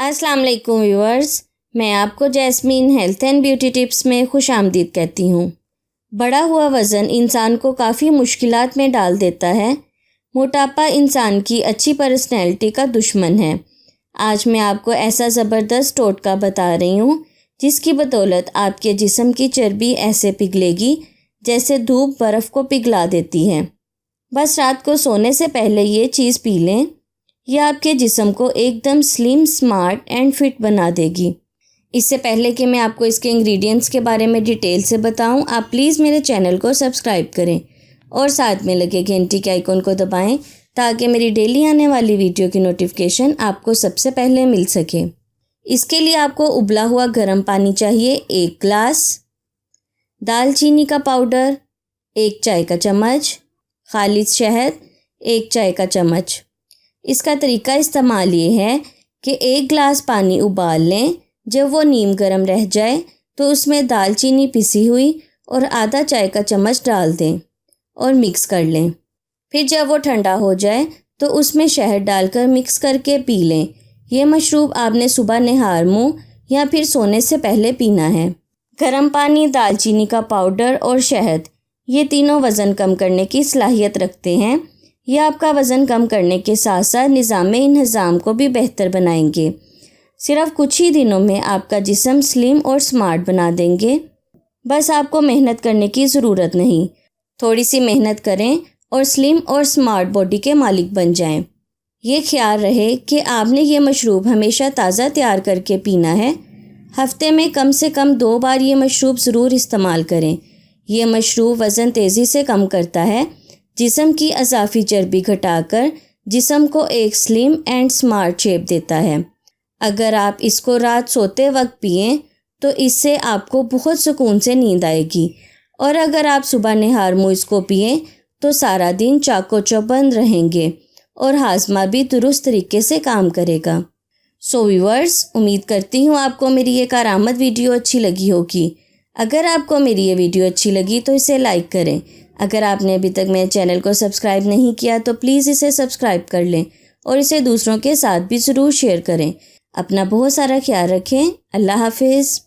अस्सलाम वालेकुम व्यूअर्स, मैं आपको jasmine health and beauty tips में खुश आमदीद कहती हूँ। बढ़ा हुआ वज़न इंसान को काफ़ी मुश्किलात में डाल देता है। मोटापा इंसान की अच्छी पर्सनैलिटी का दुश्मन है। आज मैं आपको ऐसा ज़बरदस्त टोटका बता रही हूँ जिसकी बदौलत आपके जिस्म की चर्बी ऐसे पिघलेगी जैसे धूप बर्फ़ को पिघला देती है। बस रात को सोने से पहले ये चीज़ पी लें। यह आपके जिस्म को एकदम स्लिम, स्मार्ट एंड फिट बना देगी। इससे पहले कि मैं आपको इसके इंग्रेडिएंट्स के बारे में डिटेल से बताऊं, आप प्लीज़ मेरे चैनल को सब्सक्राइब करें और साथ में लगे घंटी के आइकन को दबाएं ताकि मेरी डेली आने वाली वीडियो की नोटिफिकेशन आपको सबसे पहले मिल सके। इसके लिए आपको उबला हुआ गर्म पानी चाहिए 1 गिलास, दालचीनी का पाउडर 1 चाय का चम्मच, खालिस शहद 1 चाय का चम्मच। इसका तरीका इस्तेमाल ये है कि 1 गिलास पानी उबाल लें। जब वो नीम गर्म रह जाए तो उसमें दालचीनी पिसी हुई और आधा चाय का चम्मच डाल दें और मिक्स कर लें। फिर जब वो ठंडा हो जाए तो उसमें शहद डालकर मिक्स करके पी लें। ये मशरूब आपने सुबह नहार मुँह या फिर सोने से पहले पीना है। गर्म पानी, दालचीनी का पाउडर और शहद, ये तीनों वज़न कम करने की सलाहियत रखते हैं। ये आपका वज़न कम करने के साथ साथ निज़ाम-ए-इंतज़ाम को भी बेहतर बनाएंगे। सिर्फ कुछ ही दिनों में आपका जिस्म स्लिम और स्मार्ट बना देंगे। बस आपको मेहनत करने की ज़रूरत नहीं, थोड़ी सी मेहनत करें और स्लिम और स्मार्ट बॉडी के मालिक बन जाएं। ये ख्याल रहे कि आपने ये मशरूब हमेशा ताज़ा तैयार करके पीना है। हफ्ते में कम से कम 2 बार ये मशरूब ज़रूर इस्तेमाल करें। ये मशरूब वज़न तेज़ी से कम करता है, जिस्म की अज़ाफ़ी चर्बी घटाकर जिस्म को एक स्लिम एंड स्मार्ट शेप देता है। अगर आप इसको रात सोते वक्त पिएं तो इससे आपको बहुत सुकून से नींद आएगी, और अगर आप सुबह नहार मुँह इसको पिएं तो सारा दिन चाको चौबंद रहेंगे और हाजमा भी दुरुस्त तरीके से काम करेगा। सो व्यूअर्स, उम्मीद करती हूँ आपको मेरी ये कारआमद वीडियो अच्छी लगी होगी। अगर आपको मेरी ये वीडियो अच्छी लगी तो इसे लाइक करें। अगर आपने अभी तक मेरे चैनल को सब्सक्राइब नहीं किया तो प्लीज़ इसे सब्सक्राइब कर लें और इसे दूसरों के साथ भी ज़रूर शेयर करें। अपना बहुत सारा ख्याल रखें। अल्लाह हाफिज़।